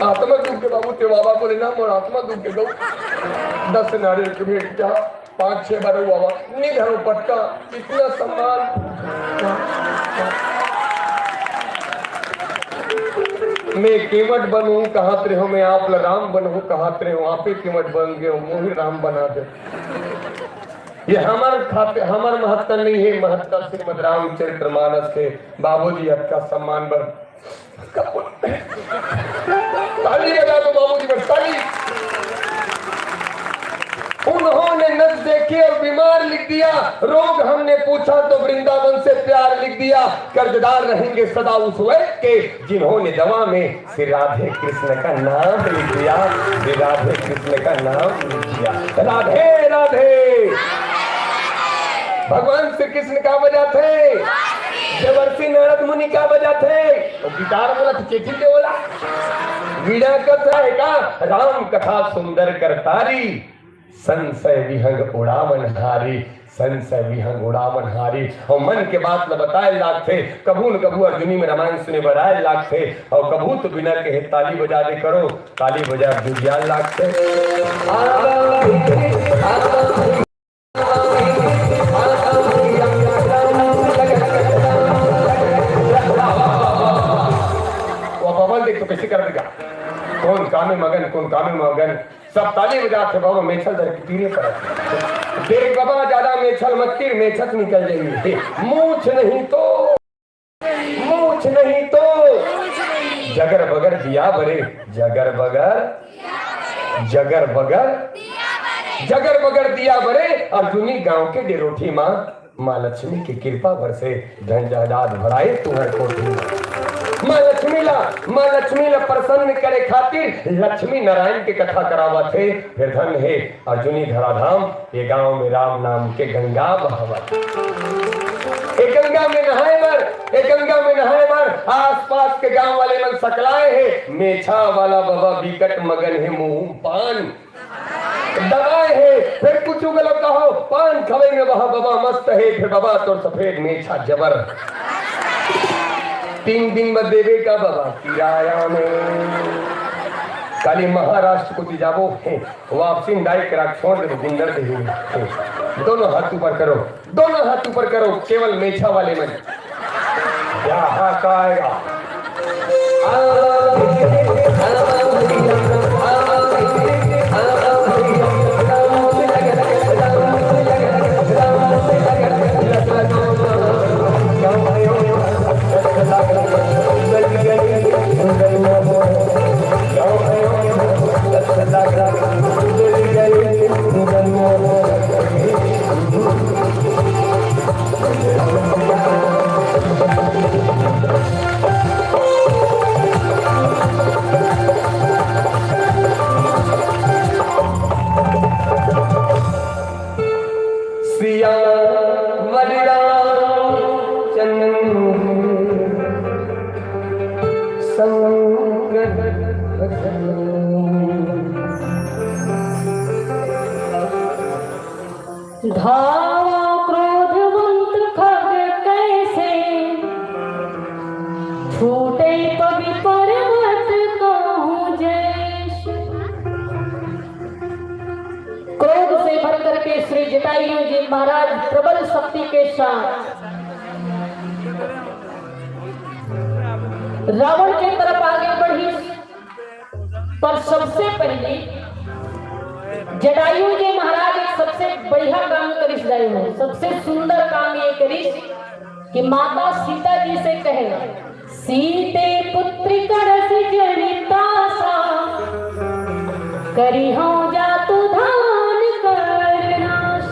आत्मा दुख के बाबू ते बाबा को लेना और आत्मा दुख के गौ 10 नारियल के भेंट क्या 5-6 बार बाबा निधरो पटका इतना सम्मान। मैं केवट बनूं कहाँ तेरे हो, मैं आप राम बनूं कहाँ तेरे हो, आप ही केवट बन गए हो मोहि राम बना दे। ये हमार खाते हमार महत्ता नहीं है, महत्ता श्रीमद रामचरित्र मानस के बाबूजी हक का सम्मान बर ताली बजा दो बाबूजी पर ताली। उन्होंने नस देखे और बीमार लिख दिया, रोग हमने पूछा तो वृंदावन से प्यार लिख दिया। कर्जदार रहेंगे सदा उस वैद्य के जिन्होंने दवा में श्री राधे कृष्ण का नाम लिख दिया, श्री राधे कृष्ण का नाम लिख दिया। राधे राधे। भगवान श्री कृष्ण का वजह थे, देवर्षि नारद मुनि का वजह थे, तो गिटार बोला तो चेठी के बोला वीणा कथा है का राम कथा सुंदर करतारी, संशय विहंग उड़ावन हारी, संशय विहंग उड़ावन हारी। और मन के बात न बताए लाख थे, कभू न कभू अर्जुनी में रामायण सुने बढ़ाए लाख थे, और कभू तो बिना कहे ताली बजा दे करो, ताली बजा विज्ञान लाख थे। तो कैसे कर देगा, कौन काम में मगन कौन काम में मगन, सब ताली बजाते बाबा मेछल दर की तीरे पर देख बाबा ज्यादा मेछल मत कीर, मेछत निकल जाएगी। मूछ नहीं तो जगर बगर दिया बरे, जगर बगर दिया बरे। अर्जुनी गांव के डेरोठी माँ लक्ष्मी की कृपा बरसे, धन जायदाद भराए तुम्हारे कोठी। माँ लक्ष्मी ला प्रसन्न करे खातिर लक्ष्मी नारायण की कथा करावा थे। फिर धन है अर्जुनी धराधाम, ये गांव में राम नाम के गंगा बहावत। एक गंगा में नहाए मर, आसपास के गांव वाले मन सकलाए हैं। मेछा वाला बाबा विकट मगन है, मुंह पान दबाए है। फिर कुछ गलत कहो, पान खवेंगे वहां बाबा मस्त है। फिर बाबा तो सफेद मेछा जबर 3 दिन में देवे का बाबा किराया में। काली महाराष्ट्र को जाबो है वापसी डाई करा छोड़ दे गुंडर दे। दोनों हाथ ऊपर करो, केवल मेछा वाले में क्या हाथ आएगा। धावा क्रोधवंत खग कैसे, छूटे कवि पर्वत कहूं जैश। क्रोध से भर करके श्री जटायु जी महाराज प्रबल शक्ति के साथ रावण की तरफ आगे बढ़ी। पर सबसे पहले जटायु जी महाराज एक सबसे बढ़िया काम करिस रहे हैं, सबसे सुंदर काम ये करिस कि माता सीता जी से कहे, सीते पुत्री करस जनिता सा, करी हो जातु धान करनाश।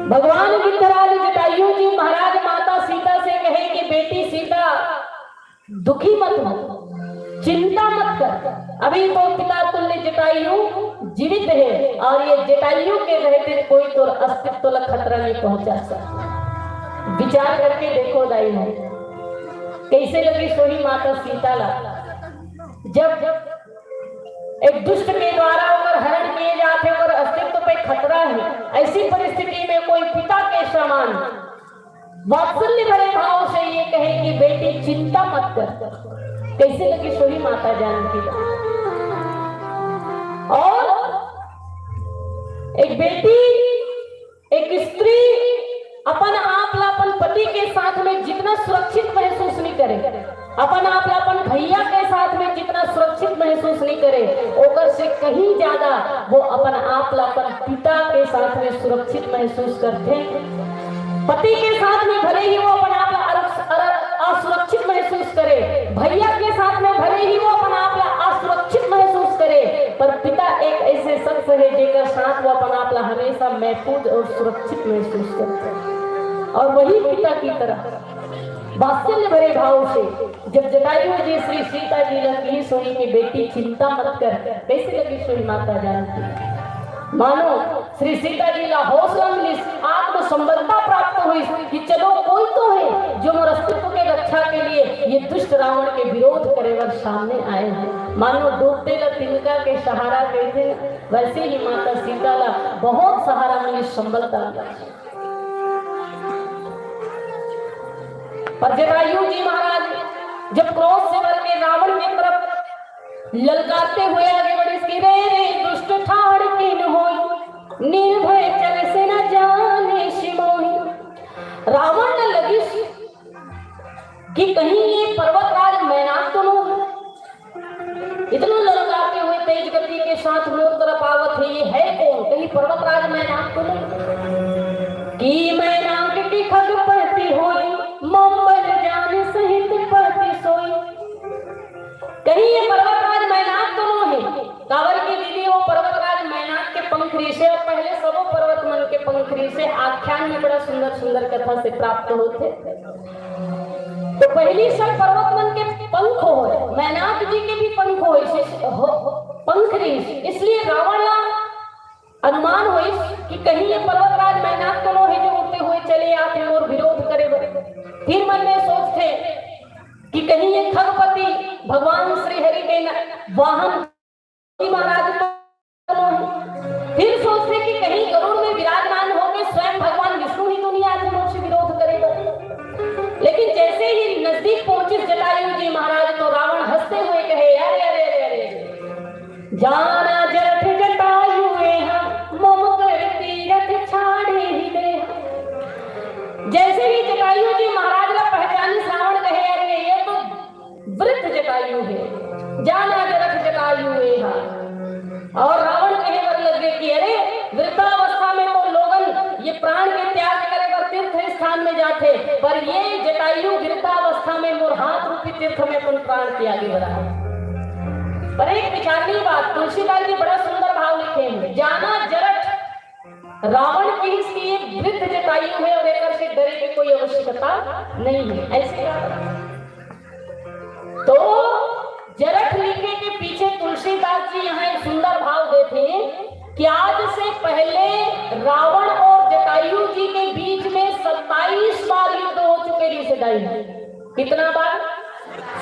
भगवान वितराग जटायु जी महाराज माता सीता से कहे कि बेटी सीता दुखी मत हो, चिंता मत कर। अभी तो पिता तुल्य जटायु जीवित है और ये जटायु के रहते कोई तो अस्तित्व तक खतरा नहीं पहुंचा सकता। विचार करके देखो दाई हो कैसे लगी सोही माता सीता ला, जब एक दुष्ट के द्वारा अगर हरण किए जाते और अस्तित्व पे खतरा है, ऐसी परिस्थिति में कोई पिता के समान वात्सल्य भरे भाव से ये कहे कि बेटी चिंता मत कर, कैसे लगी सोही माता जानकी। और एक बेटी, एक स्त्री अपन आप ला अपन पति के साथ में जितना सुरक्षित महसूस नहीं करे, अपन आप ला अपन भैया के साथ में जितना सुरक्षित महसूस नहीं करे, ओकर से कहीं ज्यादा वो अपन आप ला अपन पिता के साथ में सुरक्षित महसूस करते। पति के साथ में भले ही वो अपन आप असुरक्षित महसूस करे, भैया के साथ में भले ही वो अपन आप असुरक्षित महसूस करे, पर पिता एक ऐसे शख्स है जेकर साथ वो अपन आप हमेशा महफूज और सुरक्षित महसूस करते हैं। और वही पिता की तरह वात्सल्य भरे भाव से जब जटायु जी श्री सीता जी लगी सोई की बेटी चिंता मत कर, कैसे लगी सोई माता जानकी। मानो श्री सीता जी का हौसला मिली, आत्म संबंधता प्राप्त हुई कि चलो कोई तो है जो मोर अस्तित्व के रक्षा के लिए ये दुष्ट रावण के विरोध करे वर सामने आए हैं। मानो डूबते ला तिनका के सहारा कहते, वैसे ही माता सीता ला बहुत सहारा मिली, संबलता। पर जटायु जी महाराज जब क्रोध से भर के रावण की तरफ ललकारते हुए आगे बढ़े, रे दुष्ट ठाड़ किन होई, निर्भय चल से न जाने सिमोही। रावण ने लगी कि कहीं ये पर्वतराज मैनाक तो नहीं, इतना ललकारते हुए तेज गति के साथ मोर तरफ आवत है, ये है कौन, कहीं पर्वतराज मैनाक तो नहीं। कि मैनाक की खगपति होई, मंबल जान सहित पति सोई। कहीं ये पर्वतराज मैनाक दोनों है, कांवर की दीदी वो पर्वतराज मैनाक के पंखरी से, और पहले सबो पर्वत मन के पंखरी से आख्यान में बड़ा सुंदर सुंदर कथा से प्राप्त होते। तो पहली सब पर्वत मन के पंख हो, मैनाक जी के भी पंख हो पंखरी, इसलिए रावण ला अनुमान हुई कि कहीं ये पर्वतराज मैनाक दोनों है जो उड़ते हुए चले आते और विरोध करे। फिर मन में सोचते कि कहीं ये खगपति भगवान श्री हरि के वाहन महाराज तो नहीं। फिर सोचते कि कहीं गरुड़ में विराजमान होकर स्वयं भगवान विष्णु ही दुनिया से विरोध करेगा। लेकिन जैसे ही नजदीक पहुंचे जटायु जी महाराज तो रावण हंसते हुए कहे, अरे अरे अरे अरे जाना जठ जटायु मम कर तीरथ छाड़े ही दे। जैसे ही जटायु जी महाराज का पहचान श्रावण कहे, अरे ये तो वृद्ध जटायु है, जाना जरठ जटायु है। और रावण कहे वर लगे कि अरे वृद्धावस्था में तो लोगन ये प्राण के त्याग करे वर तीर्थ स्थान में जाते, पर ये जटायु वृद्धावस्था में मोर हाथ रूपी तीर्थ में अपन प्राण त्यागे बड़ा। पर एक विचारनी बात तुलसीदास जी बड़ा सुंदर भाव लिखे हैं, जाना जरठ रावण की इसकी एक वृद्ध जटायु है और एक से डरे की कोई आवश्यकता नहीं है। ऐसे तो जरठ लिखे के पीछे तुलसीदास जी यहाँ एक सुंदर भाव देते हैं कि आज से पहले रावण और जटायु जी के बीच में 27 बार युद्ध हो चुके ऋषिदाई। कितना बार?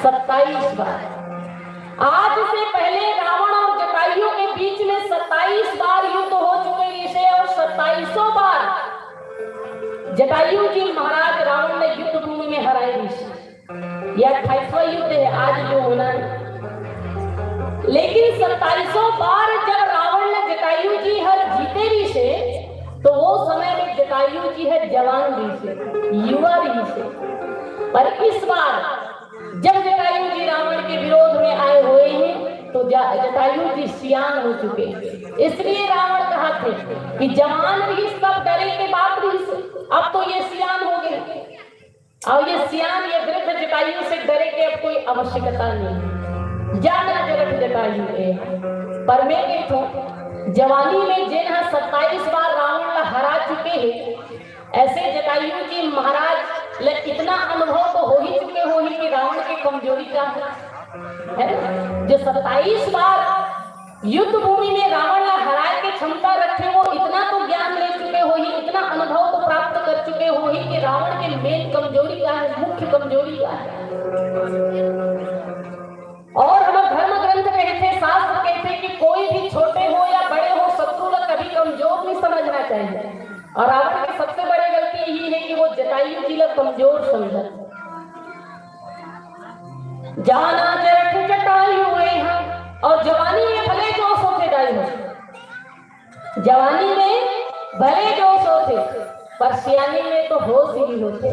27 बार। आज से पहले रावण और जटायु के बीच में 27 बार युद्ध हो चुके ऋषि, और 27 बार जटायु जी महाराज रावण ने युद्ध भूमि में हराए ऋषि। यह 28वां युद्ध है आज जो होना है। लेकिन 27 बार जब रावण ने जटायु जी हर जीते ऋषि, तो वो समय में जटायु जी है जवान ऋषि, युवा ऋषि। पर इस बार जब जटायु जी रावण के विरोध में आए हुए हैं तो जटायु जी सियान हो चुके हैं। इसलिए रावण कहा थे कि जवान भी सब डरे के बाद भी, अब तो ये सियान हो गए, और ये सियान ये वृद्ध जटायु से डरे के अब कोई आवश्यकता नहीं। जाना जरठ जटायु है, पर मैं कहूं जवानी में जिन्हें 27 बार रावण ला हरा चुके हैं, ऐसे जटायु जी महाराज इतना अनुभव तो हो ही चुके हो ही कि रावण की कमजोरी क्या है। जो 27 बार युद्ध भूमि में रावण ला हराए के क्षमता रखे, वो इतना तो ज्ञान ले चुके हो ही, इतना अनुभव तो प्राप्त कर चुके हो ही कि रावण के मेन कमजोरी क्या है, मुख्य कमजोरी क्या है। और हम धर्म ग्रंथ कहते, शास्त्र कहते कि कोई भी छोटे हो या बड़े हो, शत्रु ला कभी कमजोर नहीं समझना चाहिए। और रावण की सबसे बड़ी गलती यही है कि वो जटायु जी ला कमजोर समझा। जाना और जवानी में भले जोश होते दाई हो, जवानी में भले जोश होते, पर सियानी में तो होश ही होते।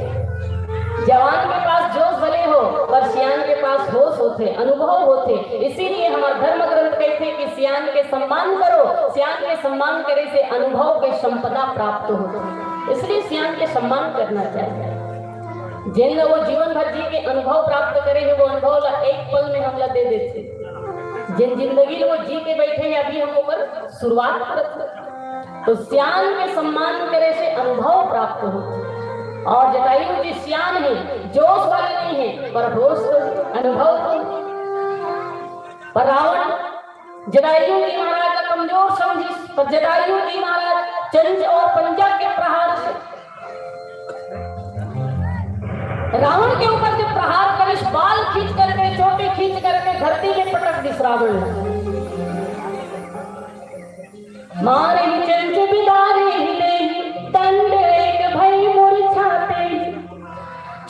जवान के पास जोश भले हो, पर सियान के पास होश होते, अनुभव होते। इसीलिए हमारा धर्म ग्रंथ कहते हैं कि सियान के सम्मान करो, सियान के सम्मान करे से अनुभव के संपदा प्राप्त होती। इसलिए सियान के सम्मान करना चाहिए। जिन वो जीवन भर जी के अनुभव प्राप्त करे हैं, वो अनुभव एक पल में हमला दे देते। जिन जिंदगी वो जी के बैठे हैं, अभी हम ऊपर शुरुआत करते, तो सियान के सम्मान करे से अनुभव प्राप्त होते। और जटायु जी सियान है, जोश वाले नहीं है, पर होश अनुभव तो। पर रावण जटायु जी महाराज का कमजोर समझी, पर जटायु जी महाराज चंच और पंजा के प्रहार से रावण के ऊपर जब प्रहार कर, बाल खींच करके, चोटी खींच करके धरती में पटक दिस रावण मारे चंच बिदारे हिले दंड एक भई मूर्छाते।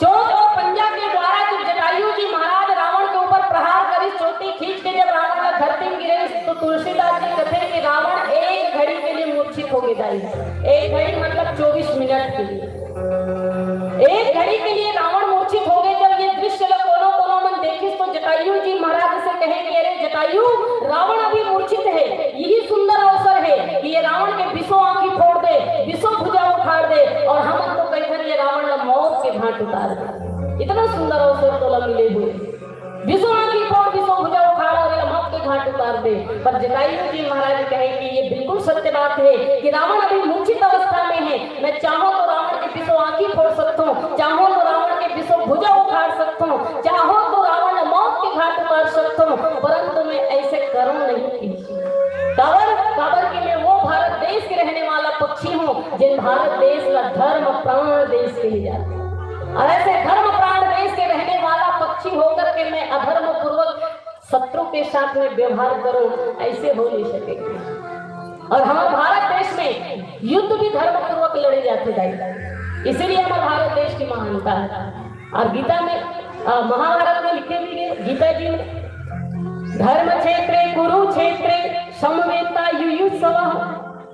चोट और पंजा के द्वारा जब जटायु जी महाराज रावण के ऊपर प्रहार करी, चोटी खींच के जब रावण का धरती में गिरे, तो तुलसीदास जी कहते हैं कि रावण एक घड़ी के लिए मूर्छित हो गया। एक घड़ी मतलब 24 मिनट के लिए, एक घड़ी के लिए रावण मूर्छित हो गए। जब ये दृश्य कोनों कोनों में देखी, तो जटायु जी महाराज से कहेंगे, अरे जटायु, रावण अभी मूर्छित है, यही सुंदर अवसर है कि ये रावण के विषों आंखी फोड़ दे, विषों भुजा उखाड़ दे, और हम तो कहकर ये रावण मौत के घाट उतार दे। इतना सुंदर अवसर तो मिले हुए, विषों आंखी फोड़, विषों भुजा उखाड़ और मौत के घाट उतार दे। पर जटायु जी महाराज कहे कि ये बिल्कुल सत्य बात है कि रावण अभी मूर्छित अवस्था में है। मैं चाहूं तो रावण के विषों आंखी फोड़ सकता हूँ, चाहूं तो रावण के विषों भुजा उखाड़ सकता हूँ, चाहूं तो रावण मौत के घाट उतार सकता हूँ, परंतु मैं ऐसे करूं नहीं। काबर कि मैं वो भारत देश के रहने वाला पक्षी हूँ, जिन भारत देश का धर्म प्राण देश कही जाती है। और ऐसे धर्म प्राण देश के रहने वाला पक्षी होकर के मैं अधर्म पूर्वक शत्रु के साथ में व्यवहार करूं, ऐसे हो नहीं सकेगा। और हमारे भारत देश में युद्ध भी धर्म पूर्वक लड़े जाते जाए, इसीलिए हमारे भारत देश की महानता है। और गीता में, महाभारत में लिखे भी गए, गीता जी में, धर्म क्षेत्रे कुरुक्षेत्रे समवेता युयुत्सवः।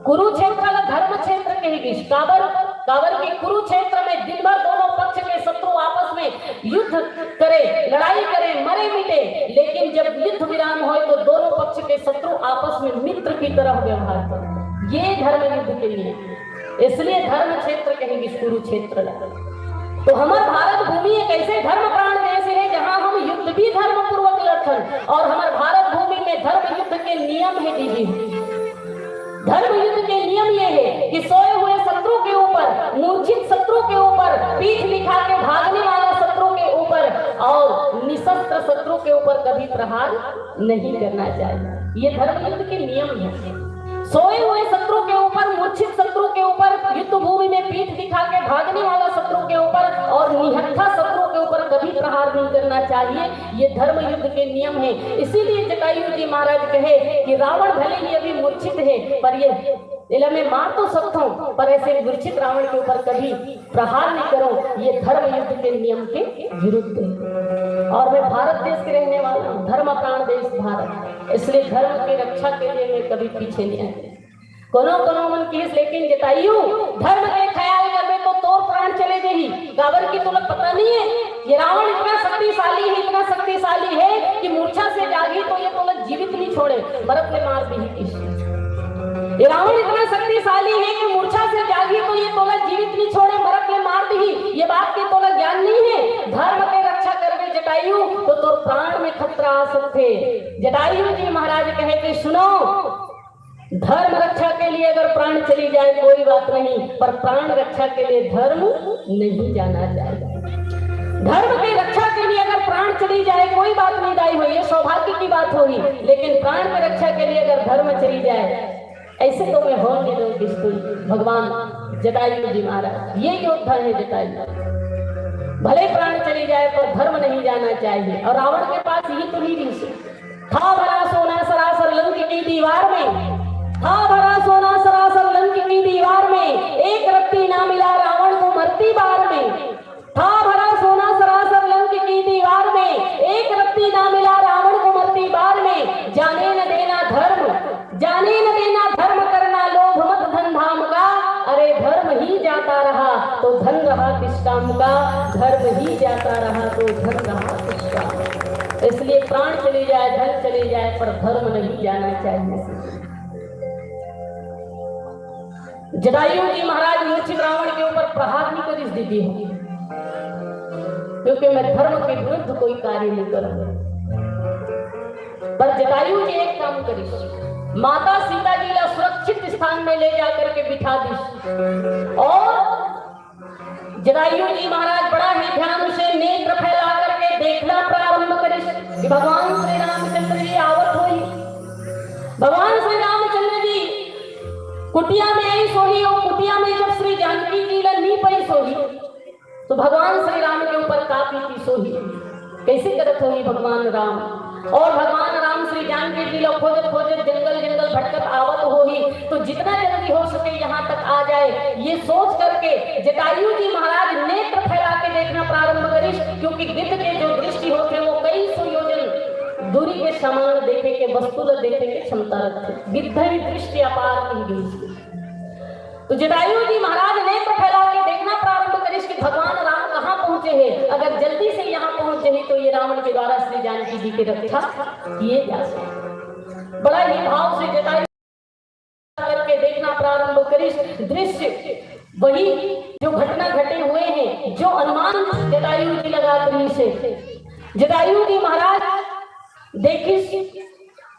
कुरुक्षेत्र धर्म क्षेत्र कहेगी। काबर के कुरुक्षेत्र में दिन भर दोनों पक्ष के शत्रु आपस में युद्ध करे, लड़ाई करे, मरे मिटे, लेकिन जब युद्ध विराम हो तो दोनों पक्ष के शत्रु आपस में मित्र की तरह व्यवहार करे। ये धर्म युद्ध के लिए, इसलिए धर्म क्षेत्र कहेगी कुरुक्षेत्र। तो हमारा भारत भूमि एक ऐसे धर्म प्राण देश है जहां हम युद्ध भी धर्म पूर्वक लड़ते, और हमारे भारत भूमि में धर्म युद्ध के नियम है दीदी। धर्म युद्ध के नियम ये है कि सोए हुए शत्रु के ऊपर, मूर्छित शत्रु के ऊपर, पीठ दिखा के भागने वाला शत्रु के ऊपर और निशस्त्र शत्रु के ऊपर कभी प्रहार नहीं करना चाहिए। ये धर्म युद्ध के नियम है। सोए हुए शत्रु के ऊपर, मूर्छित शत्रु के ऊपर, युद्ध भूमि में पीठ दिखा के भागने वाला शत्रु के ऊपर और निहत्था शत्रु के ऊपर कभी प्रहार नहीं करना चाहिए। ये धर्म युद्ध के नियम है। इसीलिए जटायु जी महाराज कहे कि रावण भले ही अभी मूर्छित है, पर ये मैं मार तो सकता हूँ, पर ऐसे मूर्छित रावण के ऊपर कभी प्रहार नहीं करो। ये धर्म युद्ध के नियम के विरुद्ध है। और मैं भारत देश के रहने वाला हूँ, धर्म प्राण देश भारत, इसलिए धर्म की रक्षा के लिए मैं कभी पीछे नहीं आई। कोनो मन केस, लेकिन जटायु धर्म के ख्याल कर में तो तोर प्राण चले गई। गावर की तुम्हें पता नहीं है, ये रावण इतना शक्तिशाली है, इतना शक्तिशाली है कि मूर्छा से जागी तो ये तुम्हें जीवित नहीं छोड़े, बर्फ में मार दी किसी। ये रावण इतना शक्तिशाली है कि मूर्छा से जागी तो ये तुम्हें जीवित नहीं छोड़े, बर्फ में मार दी। ये बात के तुम्हें ज्ञान नहीं है। धर्म के रक्षा करवे जटायु तो तोर प्राण में खतरा आ सकते। जटायु जी महाराज कहे कि सुनो, धर्म रक्षा के लिए अगर प्राण चली जाए कोई बात नहीं, पर प्राण रक्षा के लिए धर्म नहीं जाना चाहिए। धर्म की रक्षा के लिए अगर प्राण चली जाए कोई बात नहीं दाई हो, ये सौभाग्य की बात होगी, लेकिन प्राण की रक्षा के लिए अगर धर्म चली जाए, ऐसे तो मैं हो नहीं दूं किसको। भगवान जटायु जी महाराज ये योद्धा है। जटायु भले प्राण चली जाए पर धर्म नहीं जाना चाहिए। और रावण के पास ये तो नहीं था भरा सोना सरासर लंक की दीवार में, था भरा सोना सरासर लंक की दीवार में, एक रत्ती ना मिला रावण को मरती बार में। था भरा सोना सरासर लंक की दीवार में, एक रत्ती ना मिला रावण को मरती बार में। जाने राम का, धर्म ही जाता रहा तो धन रहा किसका। इसलिए प्राण चले जाए, धन चले जाए, पर धर्म नहीं जाना चाहिए। जटायु जी महाराज मूर्छित रावण के ऊपर प्रहार नहीं कर दीजिए, क्योंकि मैं धर्म के विरुद्ध कोई कार्य नहीं करूंगा। पर जटायु जी एक काम करी, माता सीता जी ला सुरक्षित स्थान में ले जाकर के बिठा दी, और जटायु जी महाराज बड़ा ही ध्यान से नेत्र फैला करके देखना प्रारंभ करे कि भगवान श्री रामचंद्र जी आवत हुई। भगवान श्री रामचंद्र जी कुटिया में आई सोही, और कुटिया में जब श्री जानकी जी नहीं पई सोही, तो भगवान श्री राम के ऊपर काफी थी सोही। कैसे करत होगी भगवान राम, और भगवान राम श्री जानकी जी खोजत खोजत जंगल जंगल भटकत आवत होगी, तो जितना जल्दी हो सके यहाँ तक आ जाए, ये सोच करके जटायु जी महाराज नेत्र फैला के देखना प्रारंभ करिस, क्योंकि गिद्ध के जो दृष्टि होते वो कई सौ योजन दूरी के सामान देखे के, वस्तु देखे के क्षमता रखते। गिद्ध ही दृष्टि अपार की गई। तो जटायु जी महाराज नेत्र फैला के देखना प्रारंभ करिस कि भगवान राम कहाँ पहुंचे हैं। अगर जल्दी से यहाँ पहुंचे हैं तो ये रावण के द्वारा श्री जानकी जी की रक्षा किए जा सकते। बड़ा ही भाव से जटायु करके देखना प्रारंभ करिस। दृश्य वही जो घटना घटे हुए हैं, जो अनुमान जटायु जी लगाते से। जटायु जी महाराज देखिस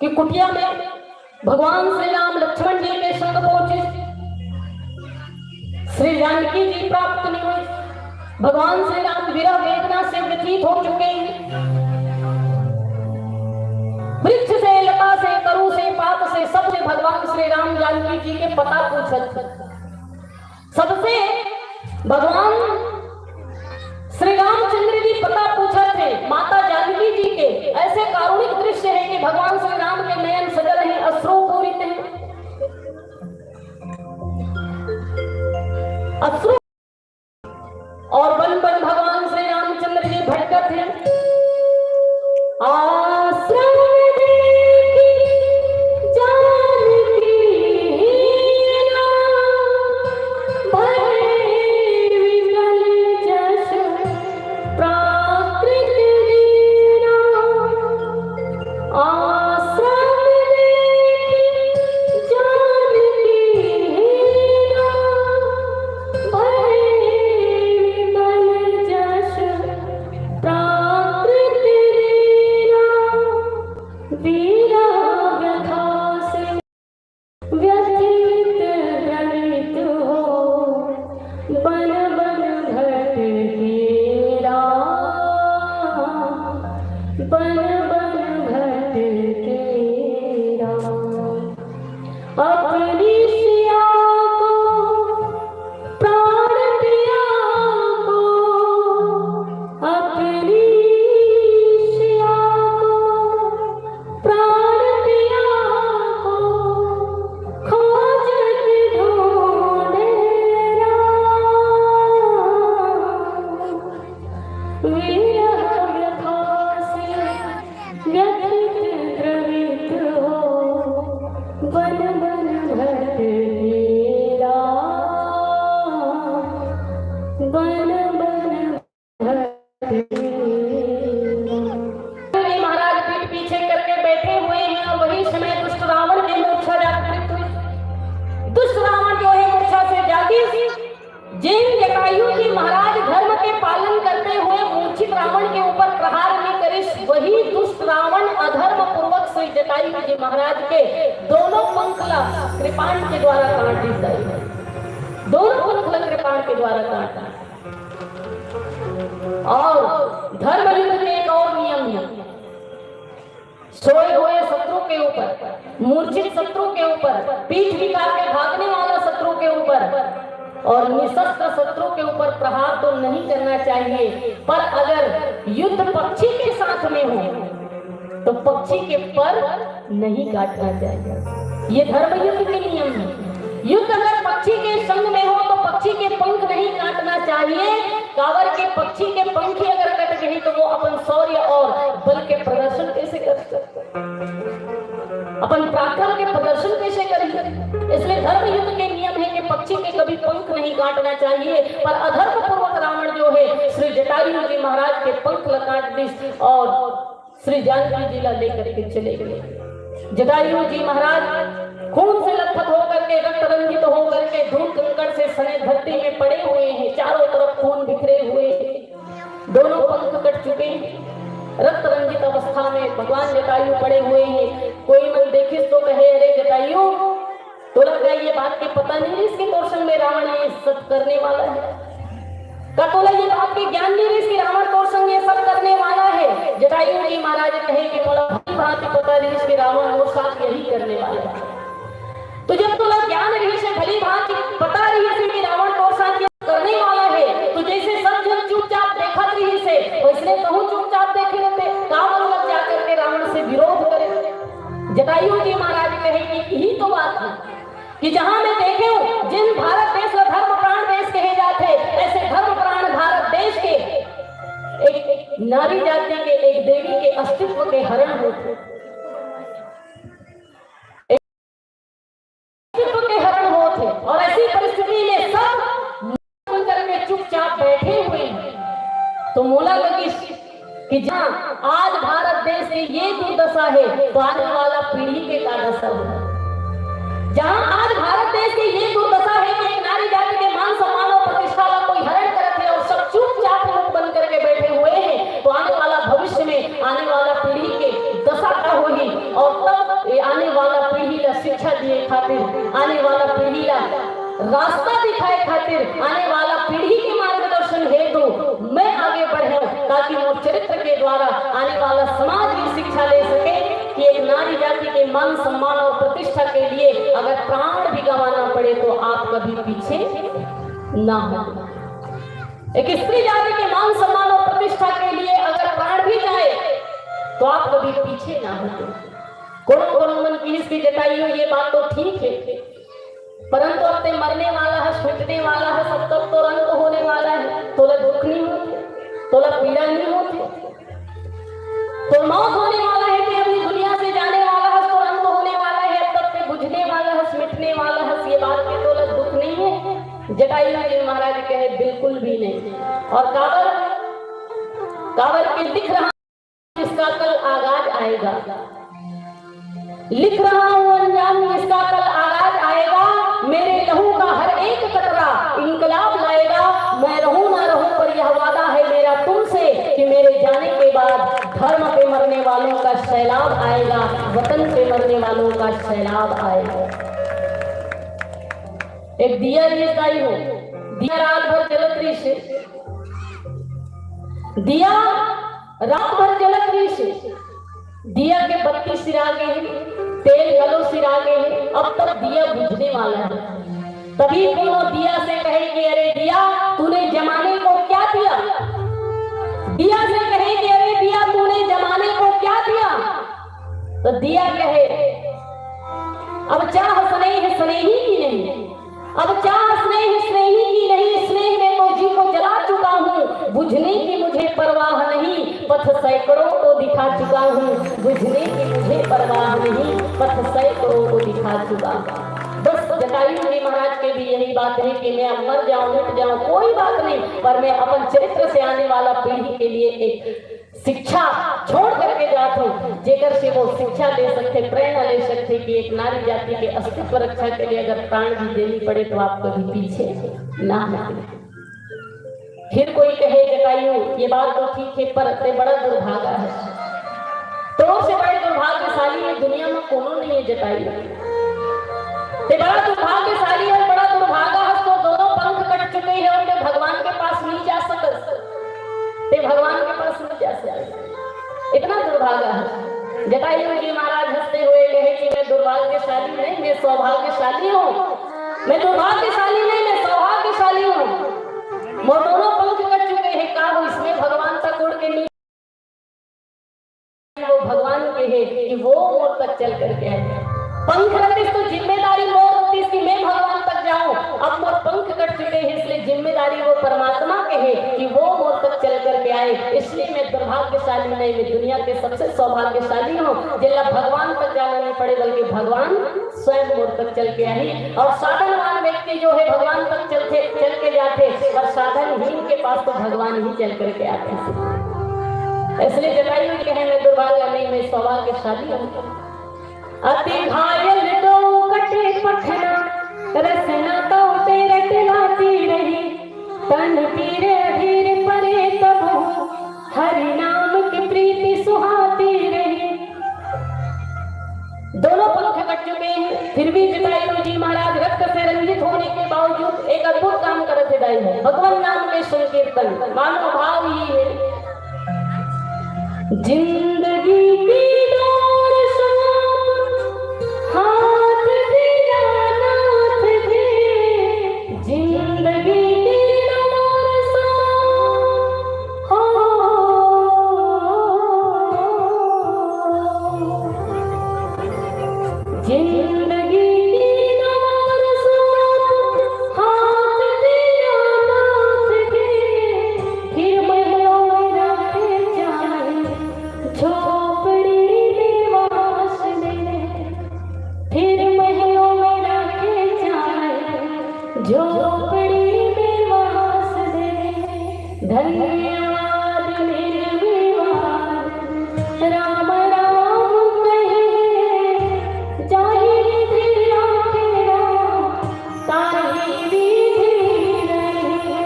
कि कुटिया में भगवान श्री राम लक्ष्मण जी के संग पहुंचे, श्री जानकी जी प्राप्त नहीं हुई। भगवान श्री राम विरह वेदना से व्यथित हो चुके हैं। वृक्ष से, लता से, तरु से, पात से, सबसे भगवान श्री राम जानकी जी के पता पूछत। सबसे भगवान श्री रामचंद्र जी पता पूछत थे माता जानकी जी के। ऐसे कारुणिक दृश्य है कि भगवान श्री राम के नयन सजल हैं, अश्रुपूरित हैं, अश्रु, और बन बन भगवान श्री रामचंद्र जी भटकत हैं। आश्रम देखी जानकी भय विमल जस प्राकृत दीना। आश्रम देखी जानकी भय विमल जस प्राकृत दीना। वीरा व्यथा से व्यथित व्रणित हो, बन बन भटकेरा, बन बन भटकेरा। अपनी सिया को प्राण पिया को, अपनी सिया को प्राण पिया को, खोजत ढूंढे विरह व्यथा से व्यथित द्रवित हो, बन बन भटकेरा, बन बन भटकेरा। महाराज पीठ पीछे करके बैठे हुए हैं, और वही समय दुष्ट रावण की मूर्छा जागृत हुई। दुष्ट रावण जो है मूर्छा से जागी। जिन जटायु जी महाराज धर्म के पालन करते हुए मूर्छित रावण के ऊपर प्रहार नहीं करिस, वही दुष्ट रावण अधर्म पूर्वक श्री जटायु जी महाराज के दोनों पंखला कृपाण के द्वारा काट दी। दोनों पंखला कृपाण के द्वारा काटा। और धर्म युद्ध के एक और नियम है, सोए हुए शत्रु के ऊपर, मूर्छित शत्रु के ऊपर, पीठ दिखा के भागने वाला शत्रु के ऊपर और निशस्त्र शत्रु के ऊपर प्रहार तो नहीं करना चाहिए। पर अगर युद्ध पक्षी के साथ में हो तो पक्षी के पर नहीं काटना चाहिए। ये धर्म युद्ध के नियम है। युद्ध अगर पक्षी के संग में हो तो पक्षी के पंख नहीं काटना चाहिए। कावर के पक्षी के पंख ही अगर कट गए तो वो अपन शौर्य और बल के प्रदर्शन कैसे कर सकते, अपन पराक्रम के प्रदर्शन कैसे करेंगे। इसलिए धर्म युद्ध के नियम है कि पक्षी के कभी पंख नहीं काटना चाहिए। पर अधर्म पूर्वक रावण जो श्री जटायु जी महाराज के पंख लकाट दी और श्री जानकी जी ला लेकर के चले गए। जटायु जी महाराज खून से लथपथ होकर के, रक्त रंजित होकर के, धूल कंकड़ से सने धरती में पड़े हुए हैं, चारों तरफ खून बिखरे हुए हैं, दोनों पंख कट चुके हैं, रक्त रंजित अवस्था में भगवान जटायु पड़े हुए हैं। कोई मन देखिस तो कहे, अरे जटायु तो लगा ये बात की पता नहीं इसके तोषण में रावण ये सब करने वाला है, कटोला ये बात की ज्ञान नहीं इसकी रावण तोषण ये सब करने वाला है। जटायु जी महाराज कहे कि बोला बात पता नहीं इसके रावण वो साथ यही करने वाला है। तो जब तुला ज्ञान रही से भली बात पता रही है कि रावण तोषण करने वाला है, तो जैसे सब जन चुपचाप देखा रही से वैसे कहूँ चुपचाप देखे रहते, कावल लग जाकर के रावण से विरोध करे। जटायु जी महाराज कहे कि यही तो बात है कि जहां मैं देखे हूं जिन भारत देश को धर्म प्राण देश कहे जाते, ऐसे धर्म प्राण भारत देश के एक नारी जाति के, एक देवी के अस्तित्व के हरण होते, अस्तित्व के हरण होते, और ऐसी परिस्थिति में सब करके चुपचाप बैठे हुए हैं। तो मोला लगी कि जहां आज भारत देश की ये दुर्दशा है तो आने वाला पीढ़ी के का दशा होगा। जहां आज भारत देश की ये दुर्दशा है कि एक नारी जाति के मान सम्मान और प्रतिष्ठा का कोई हरण करते हैं और सब चुपचाप मुख बंद करके बैठे हुए हैं, तो आने वाला भविष्य में आने वाला पीढ़ी के दशा क्या होगी। और तब आने वाला पीढ़ी का शिक्षा दिए खातिर, आने वाला पीढ़ी का रास्ता दिखाए खातिर, आने वाला पीढ़ी के मार्गदर्शन हेतु मैं आगे बढ़ूं, ताकि वो चरित्र के द्वारा आने वाला समाज की शिक्षा ले सके कि एक नारी जाति के मान सम्मान और प्रतिष्ठा के लिए अगर प्राण भी गंवाना पड़े तो आप कभी पीछे ना हो। एक स्त्री जाति के मान सम्मान और प्रतिष्ठा के लिए अगर प्राण भी जाए तो आप कभी पीछे ना हो। कोनो मन की इसकी जटायु ये बात तो ठीक है, परंतु अब ते मरने वाला है, छूटने वाला है, सब तक तो अंत होने वाला है, तोला दुख नहीं होते, तोला पीड़ा नहीं होती, तो मौत होने वाला है कि अपनी दुनिया से जाने वाला है, तो अंत होने वाला है, अब तक ते बुझने वाला है, मिटने वाला है, ये बात के तोला दुख नहीं है। जटायु जी महाराज कहे बिल्कुल भी नहीं। और काबर के लिख रहा जिसका कल आगाज आएगा, लिख रहा हूं अंजाम जिसका कल आगाज आएगा, मेरे लहू का हर एक कतरा इनकलाब लाएगा। मैं रहूं ना रहूं पर यह वादा है मेरा तुमसे कि मेरे जाने के बाद धर्म पे मरने वालों का सैलाब आएगा, वतन पे मरने वालों का सैलाब आएगा। एक दिया जलाई हो, दिया रात भर जलत रही से, दिया रात भर जलत रही से, दिया के बत्ती सिरागे हैं, तेल गलो सिरागे हैं, अब तक दिया बुझने वाला है। तभी कोनो दिया से कहे कि अरे दिया तूने जमाने को क्या दिया, दिया से कहे कि अरे दिया तूने जमाने को क्या दिया, तो दिया कहे अब चाह स्नेह स्नेही की नहीं, अब चाह स्नेह स्नेही की नहीं, स्नेह में तो जी को जला चुका हूँ, बुझने की मुझे परवाह नहीं, पथ सैकड़ों को दिखा चुका हूँ, बुझने की मुझे परवाह नहीं, पथ सैकड़ों को दिखा चुका हूँ। बस जटायु जी महाराज के भी यही बात है कि मैं मर जाऊं मिट जाऊं कोई बात नहीं, पर मैं अपन चरित्र से आने वाला पीढ़ी के लिए एक शिक्षा छोड़ करके जाता हूँ, जेकर से वो शिक्षा ले सकते, प्रेरणा ले सकते कि एक नारी जाति के अस्तित्व रक्षा के लिए अगर प्राण भी देनी पड़े तो आप कभी पीछे ना हटे। फिर कोई कहे जटायु ये बात तो ठीक है पर ते बड़ा दुर्भागा है, तो से बड़े दुर्भाग्यशाली है दुनिया में कोनो नहीं है जटायु, ते बड़ा दुर्भाग्यशाली है, बड़ा दुर्भागा है, तो दोनों पंख कट चुके हैं और ते भगवान के पास नहीं जा सकते, ते भगवान के पास नहीं जा सकते, इतना दुर्भागा है। जटायु जी महाराज हंसते हुए कहे कि मैं दुर्भाग्यशाली नहीं, मैं सौभाग्यशाली हूँ, मैं दुर्भाग्यशाली नहीं, मैं सौभाग्यशाली हूँ। दोनों पंख कट चुके हैं, का वो इसमें भगवान तक उड़ के नहीं, वो भगवान के है कि वो मोर तक चल करके आए। पंख रखते तो जिम्मेदारी मोर होती करती कि मैं भगवान तक जाऊं, अब मोर पंख कट चुके हैं, इसलिए जिम्मेदारी वो परमात्मा के है कि वो मोर तक चल करके आए। इसलिए मैं दुर्भाग्यशाली नहीं, मैं दुनिया के सबसे सौभाग्यशाली हूँ जिला भगवान तक जाना नहीं पड़े, बल्कि भगवान स्वयं मोर तक चल के आई। और साधनवान व्यक्ति जो है भगवान तक चल के जाते, और साधनहीन के पास तो भगवान ही चल करके आते। इसलिए जटायु जी कहे मैं दुर्भाग्य नहीं, मैं सौभाग्यशाली हूँ। अति घायल दो कटे पठना, रसना तो तेरे टिलाती रही, तन पीरे अधीर परे तब हरि नाम की प्रीति सुहाती रही। दोनों पंख कट चुके हैं, फिर भी जटायु जी महाराज रक्त से रंजित होने के बावजूद एक अद्भुत काम करते दाई है, भगवान नाम के संकीर्तन। मानो भाव ये है, जिंदगी की डोर हाथ दिया नाथ दे, जिंदगी की डोर हो, जिंदगी की डोर हाथ दिया नाथ दे, फिर महलों में रखे जाए झोपड़ी में वास दे, फिर महलों में रखे जाए झोपड़ी में वास दे। धन्यवाद निर्विवाद राम राम कहे, जाहि विधि आखेरा ताहि विधि रहे।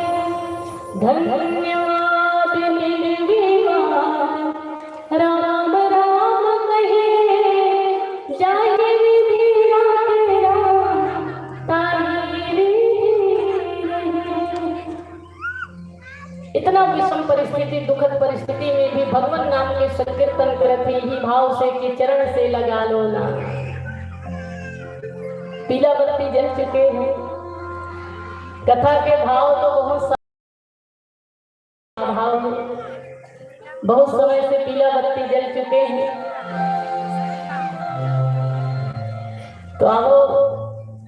धन्यवाद निर्विवाद राम राम कहे, जाहि विधि आखेरा ताहि विधि रहे। इतना विषम परिस्थिति, दुखद परिस्थिति में भी भगवान नाम के संकीर्तन करते ही भाव से कि चरण से लगा लो ना। पीला बत्ती जल चुके हैं, कथा के भाव तो बहुत भाव है, बहुत समय से पीला बत्ती जल चुके हैं। तो आओ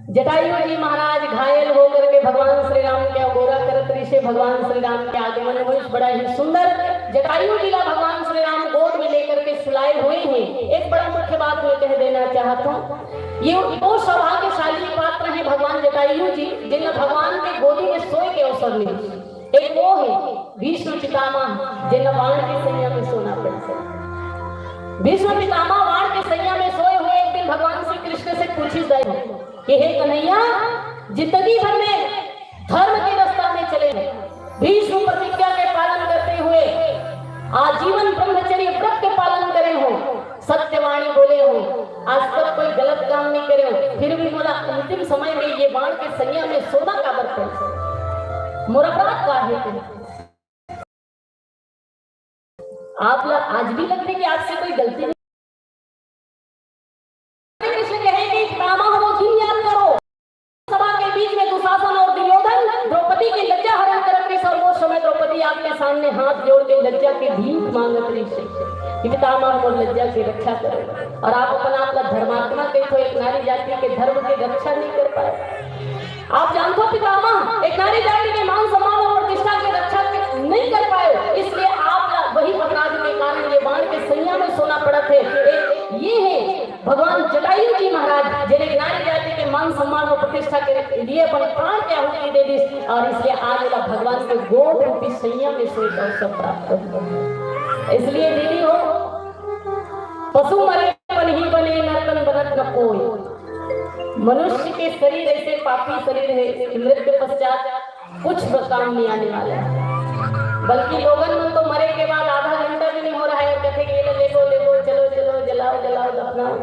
जटायु जी महाराज घायल होकर के भगवान श्री राम के अघोरा करत ऋषि भगवान श्री राम के आगमन हुए। बड़ा ही सुंदर जटायु जी का भगवान श्री राम गोद में लेकर के सुलाए हुए हैं। एक बड़ा मुख्य बात मैं कह देना चाहता हूँ, ये वो सौभाग्यशाली पात्र है भगवान जटायु जी जिन्हें भगवान के गोदी में सोए के अवसर मिले। एक वो है भीष्म पितामह जिन्हें बाण की सैया में सोना पड़ा। भीष्म पितामह बाण के सैया में सोए हुए एक दिन भगवान श्री कृष्ण से पूछी गए कि हे कन्हैया, जिंदगी भर में धर्म के रास्ता में चले हैं, भीष्म प्रतिज्ञा के पालन करते हुए आजीवन ब्रह्मचर्य व्रत के पालन करे हो, सत्यवाणी बोले हो, आज तक कोई गलत काम नहीं करे हो, फिर भी बोला अंतिम समय में ये बाण के सैया में सोना का बर्तन मुराद का है। आप आज भी लगते कि आपसे कोई गलती नहीं। कृष्ण कहेंगे पितामह वो दिन याद करो, सभा के बीच में दुशासन और दुर्योधन द्रौपदी की लज्जा हरण करते सब वो समय द्रौपदी आपके सामने हाथ जोड़ के लज्जा की भीख मांगत रही कि पितामह वो लज्जा की रक्षा करो। और आप अपना आपका धर्मात्मा के तो एक नारी जाति के धर्म की रक्षा नहीं कर पाए। आप जानते हो पितामह एक नारी जाति के मान सम्मान और प्रतिष्ठा की रक्षा नहीं कर पाए, इसलिए आप वही अपराध के कारण ये बाण के सैया में सोना पड़ा थे। ये है भगवान जटायु जी महाराज जिन्हें नारी जाति के मान सम्मान और प्रतिष्ठा के लिए अपने प्राण की आहुति दे दी, और इसलिए आज वाला भगवान के गोद रूपी सैया में सोए का अवसर प्राप्त हो। इसलिए दीदी हो, पशु मरे बन ही बने नर्तन बनत न कोई। मनुष्य के शरीर ऐसे पापी शरीर है, मृत्यु पश्चात कुछ काम नहीं आने वाला है, बल्कि लोगन में तो मरे के बाद आधा घंटा भी नहीं हो रहा है, कहते कि लेगो लेगो चलो चलो जलाओ जलाओ दफनाओ।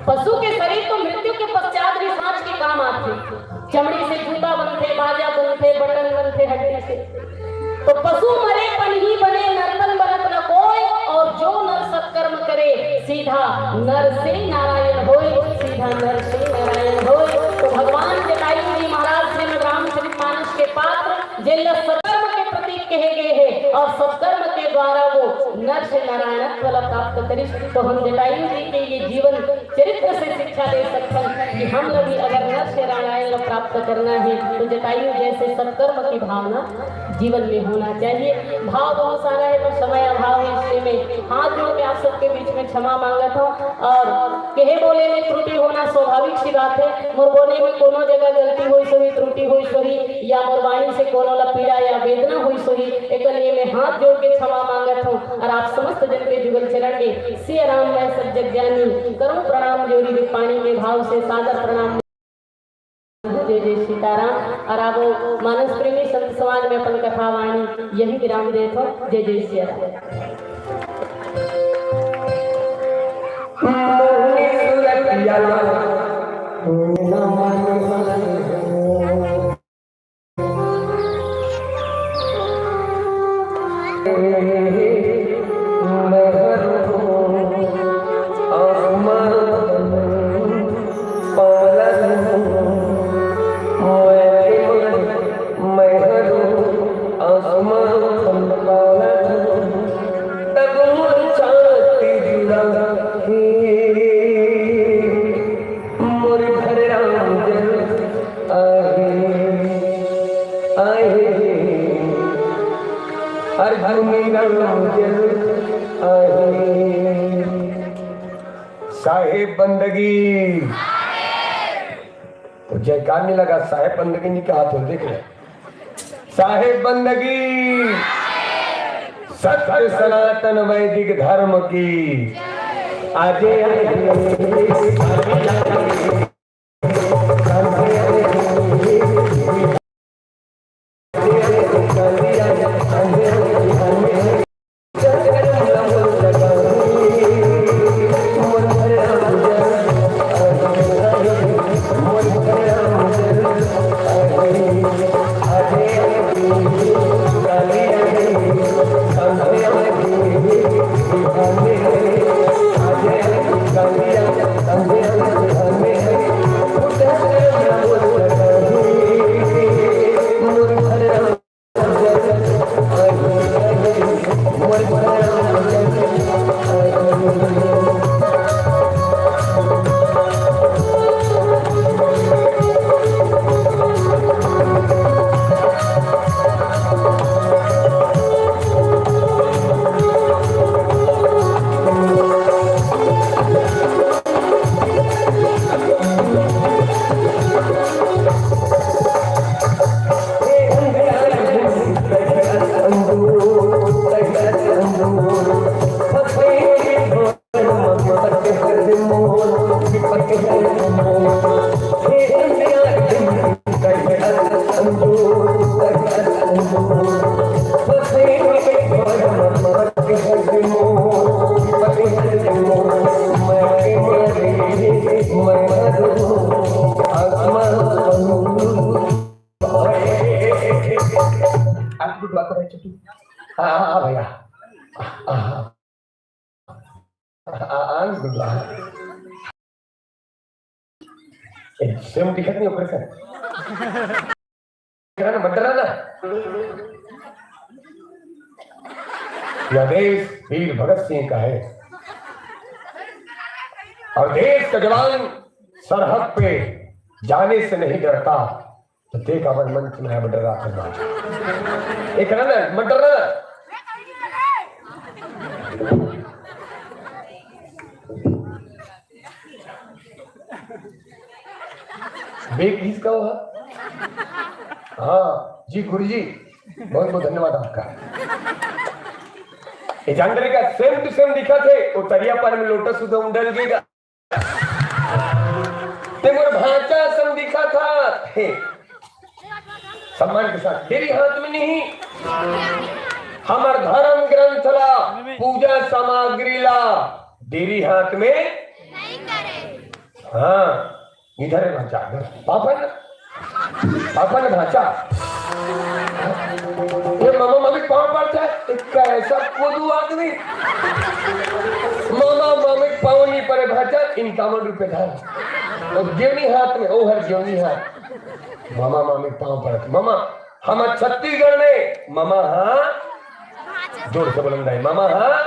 पशु के शरीर तो मृत्यु के पश्चात भी सांस के काम आते, चमड़ी से जूता बनते, बाजा बनते, बटन बनते हड्डी से। तो पशु मरे पन ही बने नर्तन बनत न कोई, और जो नर सत्कर्म करे सीधा नर से नारायण होए, सीधा नर से नारायण होए। तो भगवान जटायु जी महाराज श्रीमद् रामचरितमानस के पात्र जिन सत्कर्म के प्रतीक कहे गए हैं, और सत्कर्म के द्वारा वो नर से नारायण फल प्राप्त करी। तो हम जटायु जी के ये जीवन चरित्र से शिक्षा ले सकते हैं कि हम लोग भी अगर नर से नारायण प्राप्त करना है तो जटायु जैसे सत्कर्म की भावना जीवन में होना चाहिए। भाव बहुत सारा है पर समय अभाव है, इसलिए मैं हाथ जोड़ के आप सबके बीच में क्षमा मांगता हूँ। और कहे बोले में त्रुटि होना स्वाभाविक सी बात है। मोर बोले में कोनो जगह गलती हुई सोही, त्रुटि हुई सोही, या मोर वाणी से कोनो ला पीड़ा या वेदना हुई सोही, एक लिए मैं हाथ जोड़ के क्षमा मांगत हूँ। और आप समस्त जन के जुगल चरण में सिया राम मैं सब जग ज्ञानी करूँ प्रणाम जोड़ी दे पानी में भाव से सादर प्रणाम। जय जय सीताराम। और अब मानस प्रेमी संत समाज में अपन कथा वाणी यही विराम देत हो। जय जय सिया राम। साहेब बंदगी तो जयकार नहीं लगा। साहेब बंदगी नहीं कहा तो देख ले। साहेब बंदगी सत्य सनातन वैदिक धर्म की आजे भैया सेम दिखत नहीं ऊपर से बट रहा ना। यह देश वीर भगत सिंह का है और देश का जवान सरहद पे जाने से नहीं डरता। तो देख अमन मंच में है बट रहा था एक ना बट रहा बेग किसका हुआ? हाँ जी गुरु जी बहुत बहुत धन्यवाद आपका। ये जानकारी का सेम टू सेम दिखा थे वो तरिया पर में लोटस उधर उंडल गएगा ते मोर भांचा सम दिखा था सम्मान के साथ तेरी हाथ में नहीं हमार धर्म ग्रंथ ला पूजा सामग्री ला तेरी हाथ में नहीं करे। हाँ इधर है भांचा पापन पापन भांचा ये मामा मामी पाँव पड़ता है कैसा खुदू आदमी मामा मामी पाँव नहीं पड़े भांचा इन कामन रुपए धार और जेवनी हाथ में ओ हर जेवनी हाथ मामा मामी पाँव पड़ते मामा हम छत्तीसगढ़ में मामा हाँ जोर से बुलंद है मामा। हाँ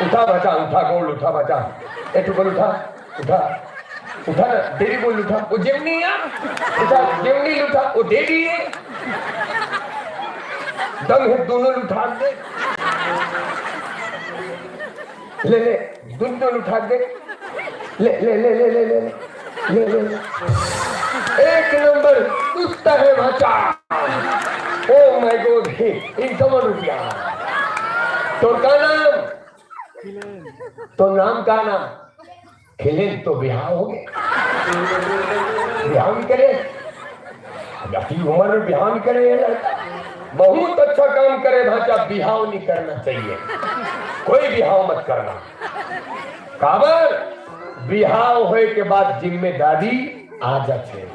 उठा बचा, उठा गोल उठा बचा, एक बोल उठा उठा उठा ना डेरी बोल उठा, वो जेमनी है उठा, जेमनी उठा वो डेरी है, दम है दोनों उठा दे, ले ले दोनों उठा दे, ले ले ले ले ले ले ले ले ले एक नंबर कुत्ता है भाचा। ओ माय गॉड, इनकम रुपया तो का नाम, तो नाम का नाम खिलेन, तो बिहार हो गए, बिहार भी करे, अपनी उम्र में बिहार भी करे, बहुत अच्छा काम करे भाचा, बिहाव नहीं करना चाहिए, कोई बिहाव मत करना। काबर बिहाव होए के बाद जिम्मेदारी आ जाते,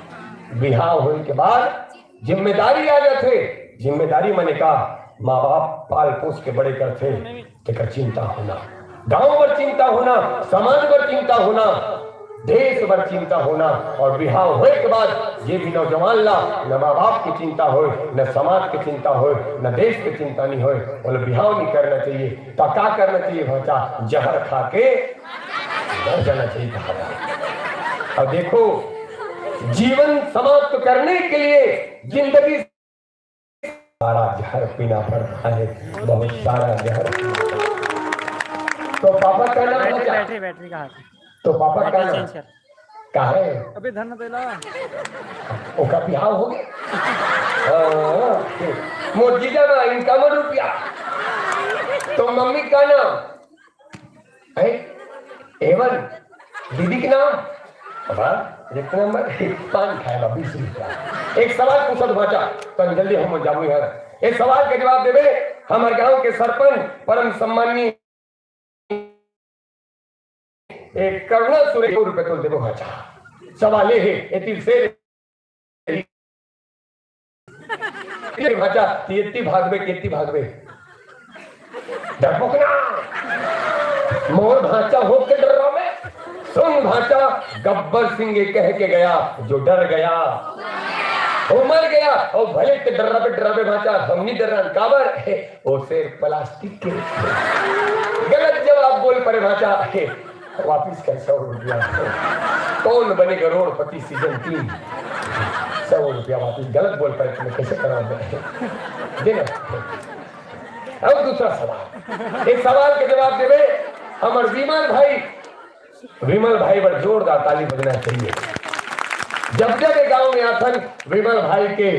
बिहाव होए के बाद जिम्मेदारी आ जाते। जिम्मेदारी मैंने कहा माँ बाप पाल पोस के बड़े करते, तेकर चिंता होना, गांव पर चिंता होना, समाज पर चिंता होना, देश पर चिंता होना। और बिहाव होए के बाद ये भी नौजवान ला न माँ बाप की चिंता हो, न समाज की चिंता हो, न देश की चिंता नहीं हो, बोले बिहाव नहीं करना चाहिए। तो क्या करना चाहिए भाचा, जहर खा के डर जाना चाहिए कहा। अब देखो जीवन समाप्त करने के लिए जिंदगी सारा जहर पीना पड़ता है, बहुत सारा जहर। तो पापा का नाम है क्या? बैटरी कहाँ? तो पापा का नाम कहाँ है? अबे धन देला ओका बिहाव हो गया। मोर जीजा ना इनका मन रुपया। तो मम्मी का नाम है एवन, दीदी के नाम एक नंबर पान खाएगा 20 रुपया। एक सवाल पूछत भाचा तो जल्दी हम जाबू है, एक सवाल के जवाब देवे। हमारे गांव के सरपंच परम सम्माननीय एक करुणा सुरे 2 रुपए तो देवो भाचा। सवाल ये है एतिल से भाचा तीती भागवे केती भागवे डरपोक ना मोर भाचा हो के डर में सुन भाचा, गब्बर सिंह ये कह के गया जो डर गया वो मर गया। और भले के डरावे भाचा, हम नहीं डर रहा काबर है वो शेर प्लास्टिक के। गलत जवाब बोल पड़े भाचा, वापिस कर 100 रुपया। कौन बने करोड़पति सीजन 3, 100 रुपया वापिस। गलत बोल पाए तुम्हें कैसे करा देना। अब दूसरा सवाल, एक सवाल के जवाब देवे हमारे विमल भाई। विमल भाई पर जोरदार ताली बजना चाहिए। जब जब ये गांव में आथन विमल भाई के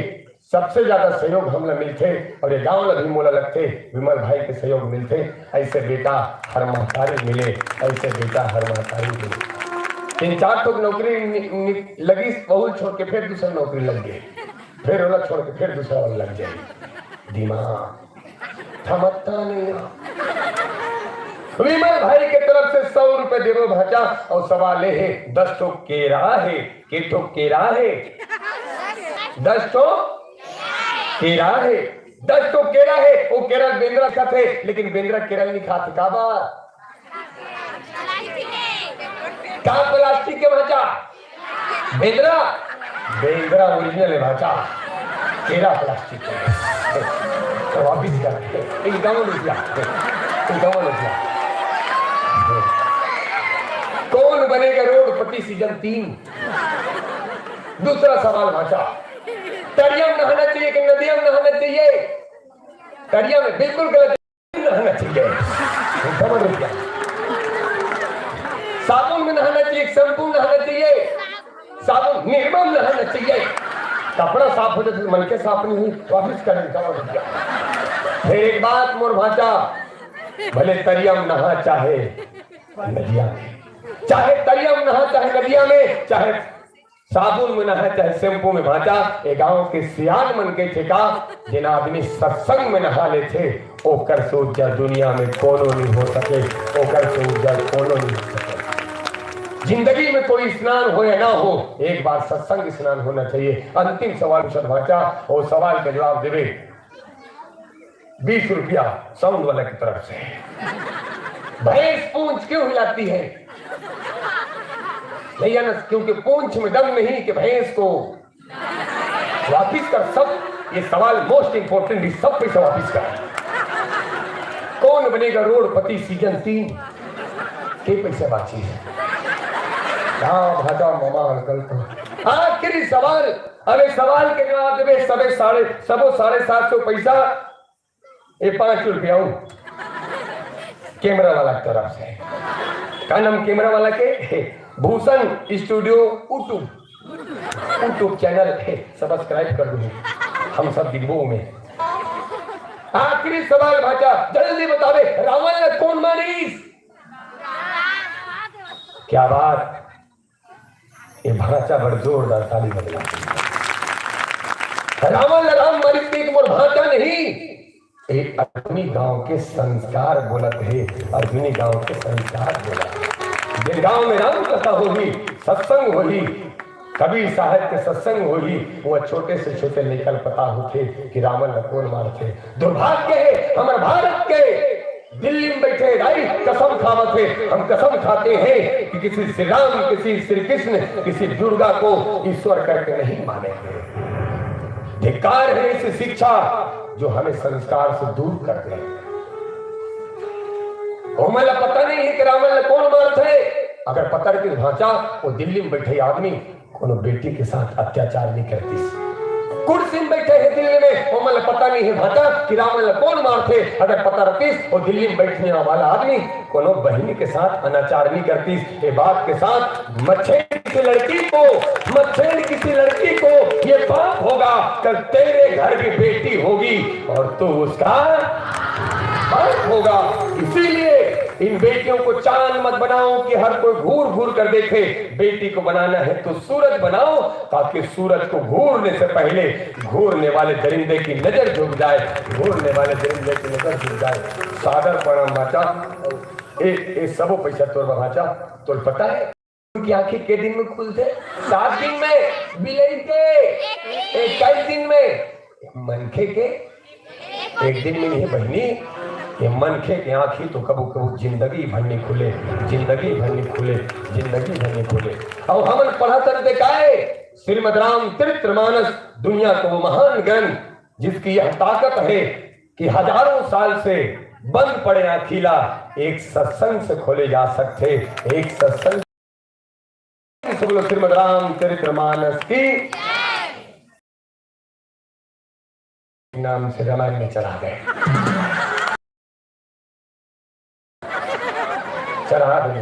सबसे ज्यादा सहयोग हम लोग मिलते और ये गांव में भी मोला लगते, विमल भाई के सहयोग मिलते। ऐसे बेटा हर महतारी मिले, ऐसे बेटा हर महतारी मिले। 3-4 तो नौकरी लगी, बहुत छोड़ के फिर दूसरा नौकरी लग गई, फिर वाला छोड़ के फिर दूसरा वाला लग जाए। दिमाग थमकता नहीं। विमल भाई के तरफ से 100 रुपए देवो भाचा। और सवाल है 10 तो केरा है, के तो केरा है, 10 तो केरा है, 10 तो केरा है। वो केरल बेंद्रा खाते, लेकिन बेंद्रा केरल नहीं खाते काबा का प्लास्टिक के भाचा। बेंद्रा बेंद्रा ओरिजिनल है भाचा, केरा प्लास्टिक है। तो वापिस कर 51 रुपया। कौन बनेगा करोड़पति सीजन 3। दूसरा सवाल भाषा, तरिया में नहाना चाहिए कि नदिया में नहाना चाहिए? तरिया में बिल्कुल गलत, नहाना चाहिए। साबुन में नहाना चाहिए, शैम्पू नहाना चाहिए, साबुन निर्मम नहाना चाहिए। कपड़ा साफ हो जाए, मन के साफ नहीं हुई, वापिस करें। फिर एक बात मोर भाषा, भले तरिया में नहा चाहे नदिया में, चाहे तरिया में नहा चाहे नदिया में, चाहे साबुन में नहा चाहे शैम्पू में भाचा। ये गांव के सियान मन के थे का जिन आदमी सत्संग में नहा ले थे, ओकर से उज्जर दुनिया में कोनो नहीं हो सके, ओकर से उज्जर कोनो नहीं हो सके। जिंदगी में कोई स्नान हो या ना हो, एक बार सत्संग स्नान होना चाहिए। अंतिम सवाल पूछत भाचा, और सवाल का जवाब देवे 20 रुपया साउंड वाला की तरफ से। भैंस पूंछ क्यों हिलाती है? भैया ना, क्योंकि पूंछ में दम नहीं कि भैंस को वापिस कर। सब ये सवाल मोस्ट इंपोर्टेंट, सब पैसा वापिस कर। कौन बनेगा रोडपति सीजन 3 के पैसे बाची है भाजा मामा अंकल तो आखिरी सवाल। अबे सवाल के जवाब देवे सबो 750 पैसा ये 5 रुपया कैमरा वाला की तरफ से। का नाम कैमरा वाला के? भूषण स्टूडियो यूट्यूब चैनल है, सब्सक्राइब कर दो। हम सब दिग्गों में। आखिरी सवाल भाचा जल्दी बतावे, रावण ने कौन मारीस? क्या बात, ये भाचा बड़ जोरदार ताली बजा। रावण राम मारीस एक मोर भाचा नहीं, एक अर्जुनी गांव के संस्कार बोलत है। अर्जुनी गांव के संस्कार बोलत। जिन गांव में राम कथा होगी, सत्संग होगी, कबीर साहब के सत्संग होगी, वो छोटे से छोटे लेकर पता होते कि रावण ने कौन मारते। दुर्भाग्य है हमारे भारत के दिल्ली में बैठे भाई कसम खावत है। हम कसम खाते हैं कि किसी श्री राम, किसी श्री कृष्ण, किसी दुर्गा को ईश्वर करके नहीं मानेंगे। धिक्कार है इस शिक्षा जो हमें संस्कार से दूर कर दे। हमें पता नहीं है कि रावण ने कौन मारते। अगर पता रहती भाचा वो दिल्ली में बैठे आदमी कोनो बेटी के साथ अत्याचार नहीं करती। कुर्सी में बैठे हैं दिल्ली में, वो मतलब पता नहीं है भाटा कि रावण कौन मारते। अगर पता रहती वो दिल्ली में बैठने वाला आदमी कोनो बहनी के साथ अनाचार नहीं करती। ये बात के साथ मच्छर किसी लड़की को ये पाप होगा, कल तेरे घर की बेटी होगी और तू उसका पाप होगा। इसीलिए इन बेटियों को चांद मत बनाओ कि हर कोई घूर घूर कर देखे। बेटी को बनाना है तो सूरज बनाओ, ताकि सूरज को घूरने से पहले घूरने वाले दरिंदे की नजर झुक जाए, घूरने वाले दरिंदे की नजर झुक जाए। सादर प्रणाम भाचा। ए सबो पैसा तोर भाचा तोर पता है उनकी आंखें के दिन में खुलते? 7 दिन में, बिलई के 21 दिन में, मनखे के 1 दिन में नहीं बहनी। ये मनखे की आंखी तो कबू कबू जिंदगी भरनी खुले, जिंदगी भरनी खुले, जिंदगी भरनी खुले। और हमन पढ़ा तर देखाए श्रीमद रामचरितमानस, दुनिया को वो महान ग्रंथ जिसकी यह ताकत है कि हजारों साल से बंद पड़े अखिला एक सत्संग से खोले जा सकते। एक सत्संग श्रीमद रामचरितमानस की नाम से रामायण में चला गए, चढ़ा देने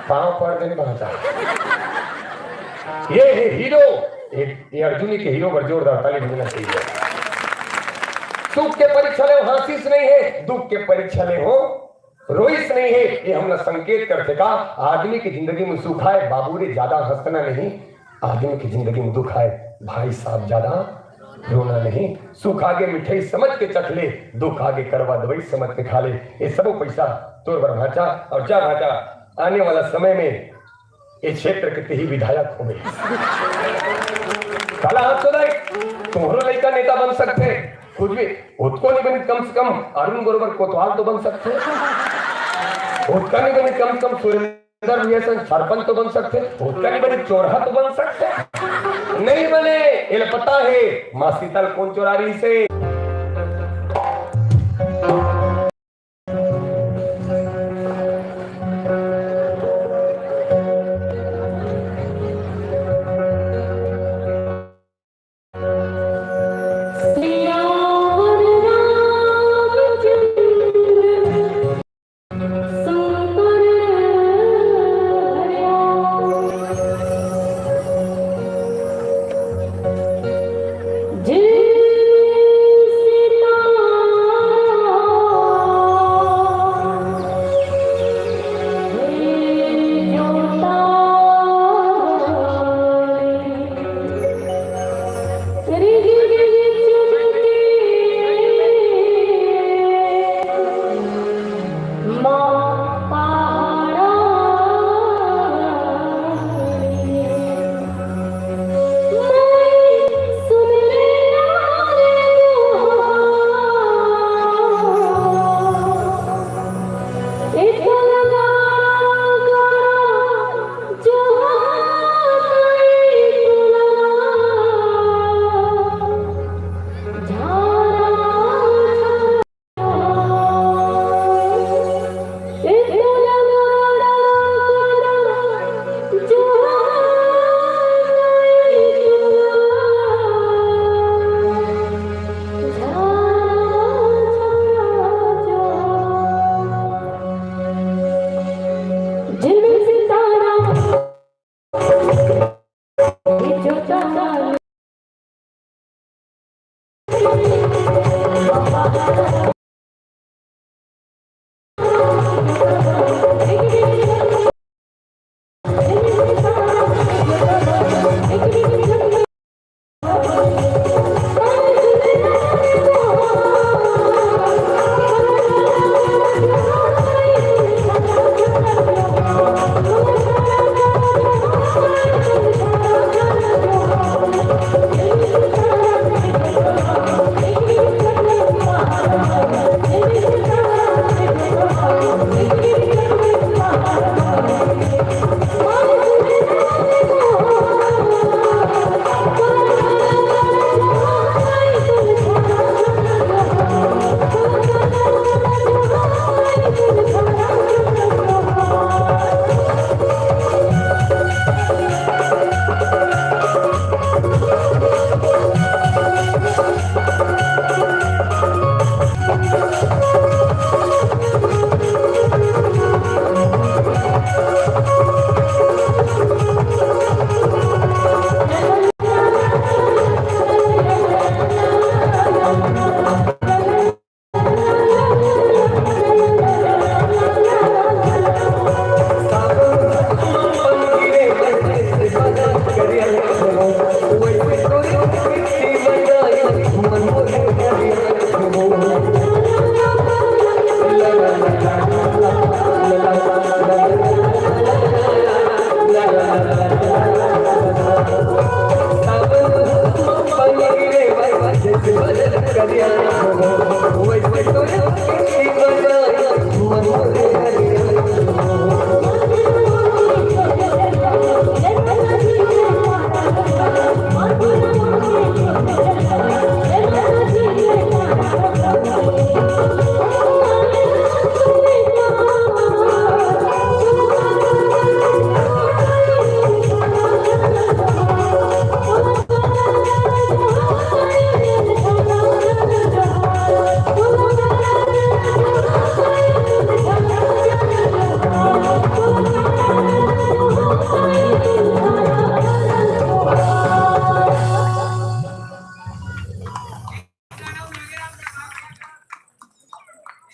पांव पड़ देने पहुंचा। ये है हीरो, ये अर्जुनी के हीरो पर जोरदार ताली बजाना चाहिए। सुख के परीक्षा ले हासिस नहीं है, दुख के परीक्षा ले हो रोइस नहीं है। ये हमने संकेत करते का आदमी की जिंदगी में सुख है बाबू रे ज्यादा हंसना नहीं, आदमी की जिंदगी में दुख है भाई साहब ज्यादा रोना नहीं। सुख आगे मिठाई समझ के चख ले, दुख आगे करवा दवाई समझ के खा ले। ये सब पैसा तोर बर भाचा और जा भाचा आने वाला समय में इस क्षेत्र के ही विधायक हो गए। काला हाथ तो तुम्हारा लड़का नेता बन सकते, कुछ भी उसको नहीं बनी, कम से कम अरुण गोरवर कोतवाल तो बन सकते, उसका नहीं बनी कम से कम सुरेंद्र सरपंच तो बन सकते, उसका नहीं बनी चोरहा तो बन सकते। नहीं बने, ये पता है माँ शीतल कौन चोरा रही से। जी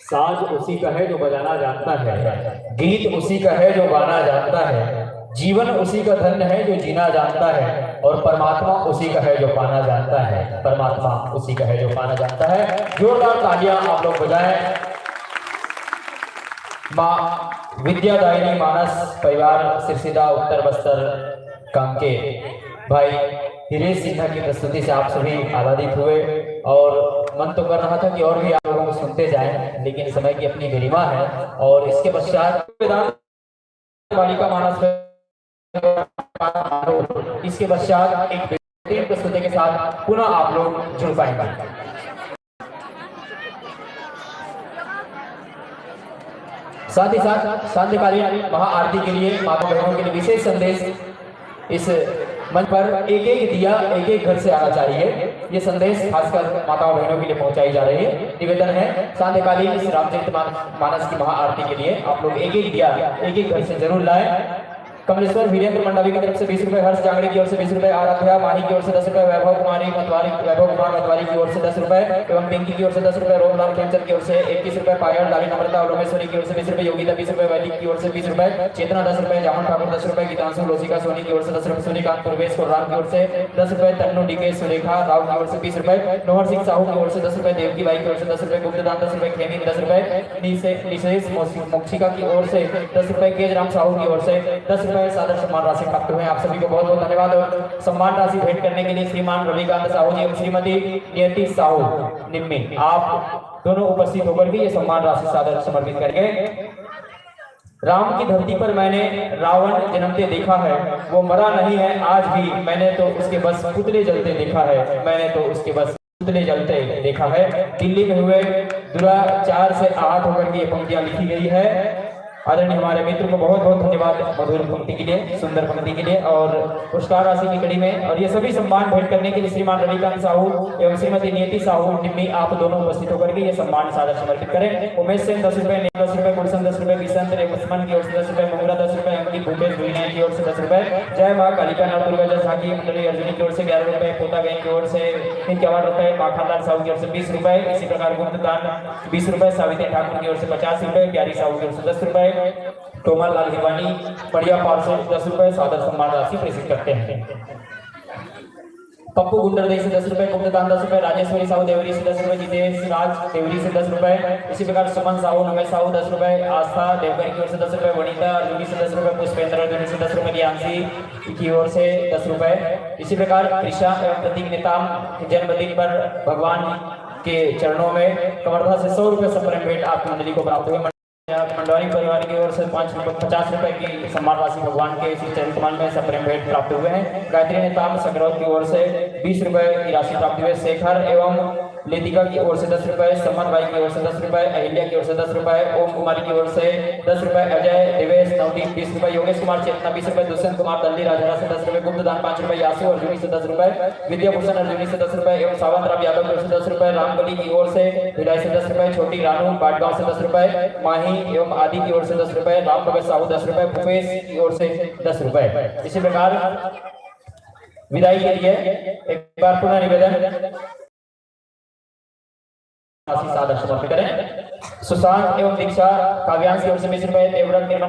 साज उसी का है जो बजाना जानता है, गीत उसी का है जो गाना जानता है, जीवन उसी का धन्य है जो जीना जानता है, और परमात्मा उसी का है जो पाना जानता है। परमात्मा उसी का है जो पाना जानता है। जोरदार तालियां आप लोग बजाएं। माँ विद्यादायिनी मानस परिवार सिरसिदा उत्तर बस्तर कांके भाई हिरेश सिन्हा की प्रस्तुति से आप सभी आह्लादित हुए, और मन तो कर रहा था कि और भी आप लोगों को सुनते जाएं, लेकिन समय की अपनी गरिमा है। और इसके पश्चात वेदांत बालिका मानस, इसके पश्चात एक बेहतरीन प्रस्तुति के साथ पुनः आप लोग जुड़ पाएंगे। साथ ही साथ सांध्यकालीन महाआरती के लिए माता बहनों के लिए विशेष संदेश इस मंच पर एक एक दिया एक एक घर से आना चाहिए। ये संदेश खासकर माताओं बहनों के लिए पहुंचाई जा रही है। निवेदन है सांध्यकालीन इस रामचरित मानस की महाआरती के लिए आप लोग एक एक दिया एक एक घर से जरूर लाएं। कमलेश्वर वीरेंद्र मंडावी की तरफ से 20 रुपए, हर्ष जांगड़े की ओर से 20 रुपए, आराध्या माही की ओर से 10 रुपए, वैभव कुमार मतवारी की ओर से 10 रुपए एवं पिंकी की ओर से 10 रुपए, रोमलाल खेमचंद की ओर से 21 रुपए, पायल डाली नम्रता और रोमेश्वरी की ओर से 20 रुपए, योगिता 20 रुपए, वैदिक की ओर से 20 रुपए, चेतना 10 रुपए, जामन ठाकुर 10 रुपए, गीतांशु लोसिका सोनी की ओर से 10 रुपए, सूर्यकांत पूर्वेश कोराम की ओर से 10 रुपए, तन्नू डीके सुलेखा राव की ओर से 20 रुपए, नोहर सिंह साहू की ओर से 10 रुपए, देवकी बाई की ओर से 10 रुपए, गुप्तदान 10 रुपए, खेमी 10 रुपए, निशेष मोक्षिका की ओर से 10 रुपए, केजराम साहू की ओर से 10 रुपए सादर सम्मान राशि प्राप्त हुए। आप सभी को बहुत बहुत धन्यवाद। और सम्मान राशि भेंट करने के लिए श्रीमान रविकांत साहू जी एवं श्रीमती नियति साहू निम्मी, आप दोनों उपस्थित होकर के ये सम्मान राशि सादर समर्पित करेंगे। राम की धरती पर मैंने रावण जन्मते देखा है, वो मरा नहीं है आज भी, मैंने तो उसके बस पुतले जलते देखा है, मैंने तो उसके बस पुतले जलते देखा है। दिल्ली में हुए दुराचार से आहत होकर के ये पंक्तियां लिखी गई है। आदरणीय हमारे मित्र को बहुत बहुत धन्यवाद मधुर पंक्ति के लिए, सुंदर पंक्ति के लिए और पुरस्कार राशि की कड़ी में। और ये सभी सम्मान भेंट करने के लिए श्रीमान रविकांत साहू एवं श्रीमती नियति साहू निम्मी, आप दोनों उपस्थित होकर के ये सम्मान सादर समर्पित करें। उमेश सेन 10 रुपए, 10 रुपए, गुलशन 10 रुपए, किशन उस्मान की ओर से 10 रुपए, मंगुरा 10 रुपए, अंकित भूपेश भुईना की ओर से 10 रुपए, जय मां कालिका नवदुर्गा जय झांकी मंडली अर्जुनी की ओर से 11 रुपए, पोता गैंग की ओर से 51 रुपए, माखनलाल साहू की ओर से 20 रुपए, इसी प्रकार गुप्तदान 20 रुपए, सावित्री ठाकुर की ओर से 50 रुपए, प्यारी साहू की ओर से 10 रुपए, तोमर लाल हिवानी बढ़िया पाल से 10 रुपए सादर सम्मान राशि प्रेषित करते हैं। पप्पू गुंडरदेव से 10 रुपए, गुप्तदान 10 रुपए, राजेश्वरी साहू देवरी से 10 रुपए, जितेश राज देवरी से 10 रुपए, इसी प्रकार सुमन साहू नमेश साहू 10 रुपए, आस्था देवकर की ओर से 10 रुपए, वनिता अर्जुनी से 10 रुपए, पुष्पेंद्र अर्जुनी से 10 रुपए, दियांशी की ओर से 10 रुपए, इसी प्रकार कृष्णा एवं प्रतीक नेताम जन्मदिन पर भगवान के चरणों में कवर्धा से 100 रुपए सप्रेम भेंट आपकी मंडली को प्राप्त हुए। मंडवानी परिवार की ओर से 50 रुपए की सम्मान राशि भगवान के इसी चरण कमान में सप्रेम भेंट प्राप्त हुए हैं। गायत्री नेताम संग्रह की ओर से 20 रुपए की राशि प्राप्त हुए। शेखर एवं लेतिका की ओर से 10 रुपए, समन भाई की ओर से 10 रुपए, अहिल्या की ओर से 10 रुपए, ओम कुमारी की ओर से 10 रुपए, अजय देवेश नवदीप 20 रुपए, योगेश कुमार चेतना 20 रुपए, दुष्यंत कुमार दल्ली राजरा से 10 रुपए, गुप्तदान 5 रुपए, यासु अर्जुनी से 10 रुपए, विद्याभूषण अर्जुनी से 10 रुपए एवं सावंत राम यादव की ओर से 10 रुपए, रामबली की ओर से भिलाई से 10 रुपए, छोटी रानू बाटगांव से 10 रुपए, माही एवं आदि की ओर से 10 रुपए, राम प्रवेश साहू 10 रुपए, भूपेश की ओर से 10 रुपए। इसी प्रकार विदाई के लिए एक बार पुनः निवेदन सादर समर्पित करें। सुशांत एवं दीक्षा काव्यांश की ओर से 20 रुपए, देवव्रत निर्मल